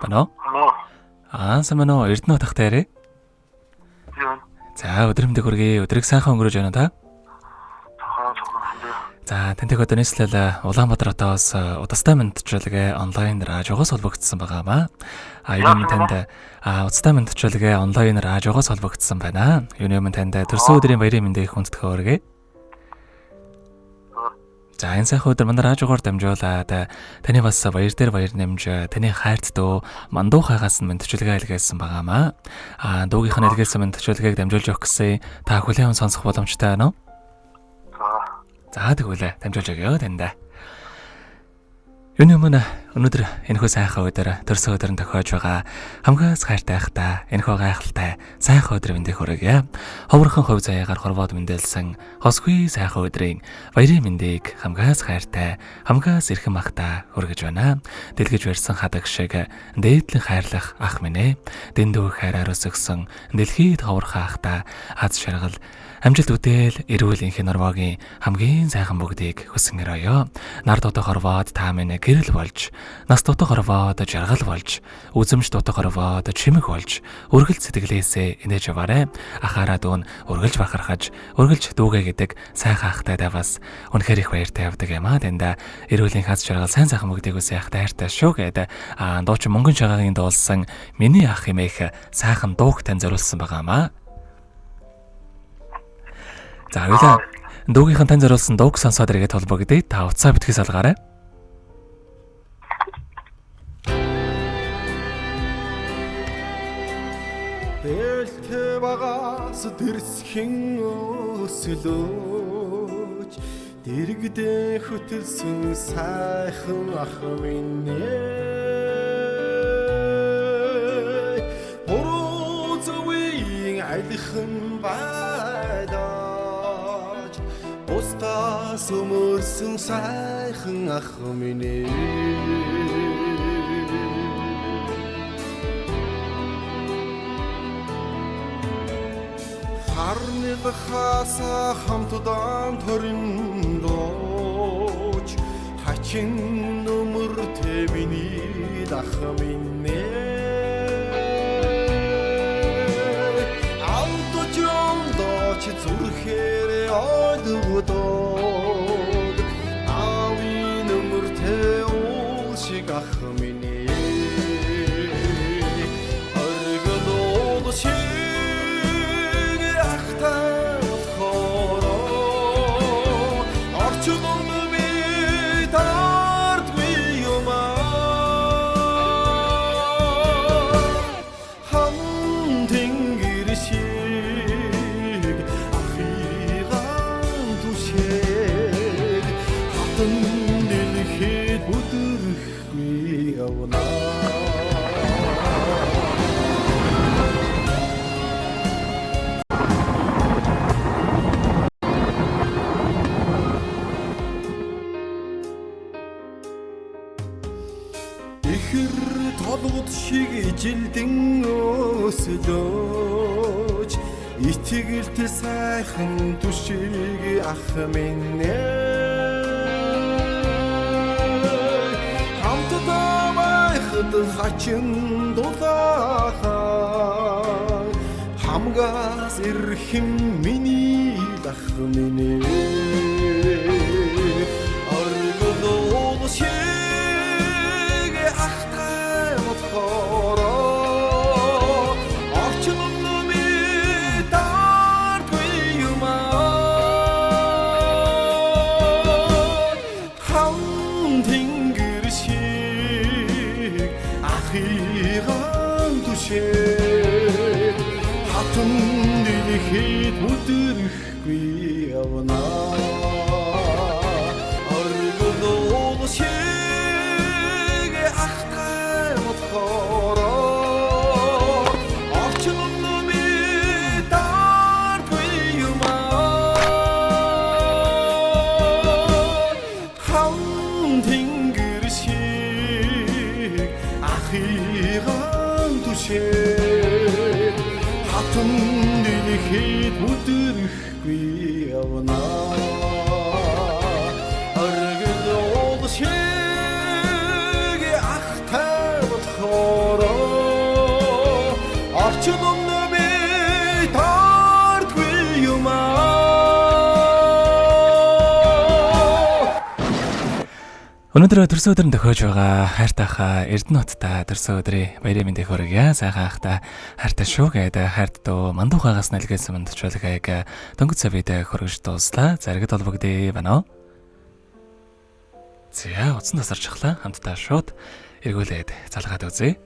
Бано. Самано Эрдэнэ утгатай ярэ. За өдрөмдөг хүргэе. Өдрийг сайхан өнгөрөөж байна та. За тэнтэйг одоо нийслэл Улаанбаатар хотоос удастай мэдчилгээ онлайн радиогоос холбогдсон байгаамаа. Юуны танд удастай мэдчилгээ онлайн радиогоос холбогдсон байна. Юуны танд төрсөн өдрийн баярын мэндийг хүндэтгэх хүргэе. За энэ сайхан өдөр манай радиогоор дамжуулаад таны бас баяр дээр баяр нэмж таны хайрт дөө мандуу хагаас нь мэдчилгээ илгээсэн байгаамаа. Дуугийнх нь илгээсэн мэдчилгээг дамжуулж өгөх гэсэн та хүлээн сонсох боломжтой байна уу? За тэгвэл дамжуулж өгье тандаа. Юуны өнөөдөр энэхүү сайхан өдөр төрсөн өдөр нь тохиож байгаа хамгаас хайртай байхдаа энэхүү гайхалтай сайхан өдрийн мэндийг хүргье. Ховорхон хувь заяагаар хорвоод мэндэлсэн хосгүй сайхан өдрийн баярын мэндийг хамгаас хайртай хамгаас эрхэм ахта хүргэж байна. Дэлгэж барьсан хадаг шиг дээдлэн хайрлах ах минь ээ. Дэндүү хайраар өсгсөн дэлхийд ховорхон ахта аз шаргал амжилт үдээл эрүүл инх норвогийн хамгийн сайхан бүгдийг хүсэн өрөөё. Нар дотоо хорвоод та минь гэрэл болж, нас дотоо хорвоод жаргал болж, үзэмж дотоо хорвоод чимэг болж, үргэлж сэтгэлээсээ инээж яваарэ. Ахаараа дүүн үргэлж бахархаж, үргэлж дүүгээ гэдэг сайхан ахтай даваас үнэхээр их баяртай явдаг юм аа. Тэнда эрүүл инх аз жаргал сайн сайхан бүгдийг үсэ ахтай хайртай шүү гэдэг дуучин мөнгөн шагагийн дуулсан миний ах хэмээх сайхан дууг тань зориулсан байгаамаа. За хоёлаа дуугийнхан тань зориулсан дууг сонсоод ирээд холбогдъё. Та утсаа битгий салгаарай. Ээлтэй багаас дэрсхэн өсөлөөж дэрэгдээ хөтөлсөн сайхан ах минь ээ. Буруу зөвийн айлхан байдаж бусдаас өмөрсөн сайхан ах минь ээ. Харныг хаса хамтдаа торindooч хачин өмөртэй миний ах минь ээ. Амт жомдооч зүрхээр ойдгодод авин өмөртэй уушиг ах минь ээ. Оргодод жилдэн өсөлөөж итгэлтэй сайхан түшиг ах минь ээ. Хамтдаа байхад хачин дулаахан хамгаас эрхэм миний ах минь ээ. Оргодоо шиг ахтай мотхоо хатан дэлхийд өдөрхгүй явнаа. Оргодоо шиг ахтай мотхороо орчин номи даргүй юмаа. Хан тэнгэр шиг ахыган түшээ хатан дэлхийд өдөрхгүй явнаа. Оргодоо шиг Өнөөдөр төрсөн өдөр нь тохиож байгаа хайртайхаа Эрдэнэтта төрсөн өдрийн баярын мэндийг хүргье. Сайхан ахта хайртай шүү гэдэг хайрт дөө мандуухагаас нэлгээсэн мэндчүүлгийг дөнгөж савид хүргэж дууслаа. Заргад толбогдъё байна уу? За утсан тасарч хлаа хамтдаа шууд эргүүлээд залгаад үзье.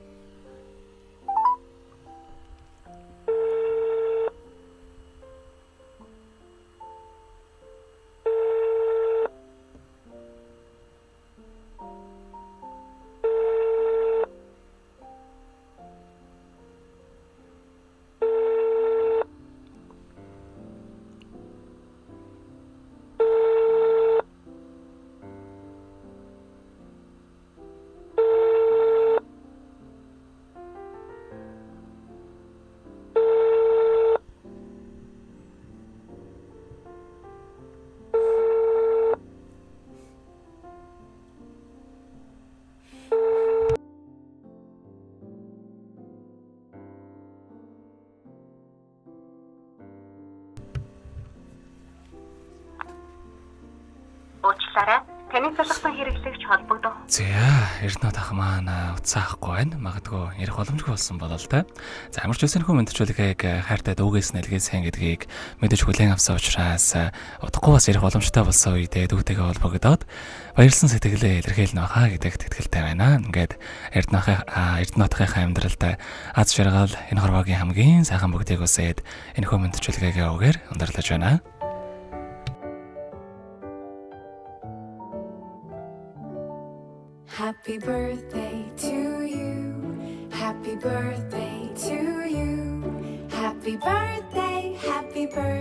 Уучлаарай. Таны залгасан хэрэглэгч холбогдов. За, Эрдэнэт ах маань уцаахгүй байна. Магадгүй ярих боломжгүй болсон болол та. За, ямар ч үсэн хүн мэдчүүлгийг хайртай дүүгээс нэлгээсэн гэдгийг мэдэж хүлээн авсан учраас удахгүй бас ярих боломжтой болсон үедээ дүүтэйгээ холбогдоод баярлсан сэтгэлээ илэрхийлнэ хаа гэдэгт итгэлтэй байна. Ингээд Эрдэнэтийн амьдралд аз жаргал энэ хорвогийн хамгийн сайхан бүгдийг үсээд энэ хүн мэдчүүлгийг өгөөр ундаарлаж байна. Happy birthday to you. Happy birthday to you. Happy birthday, happy birthday.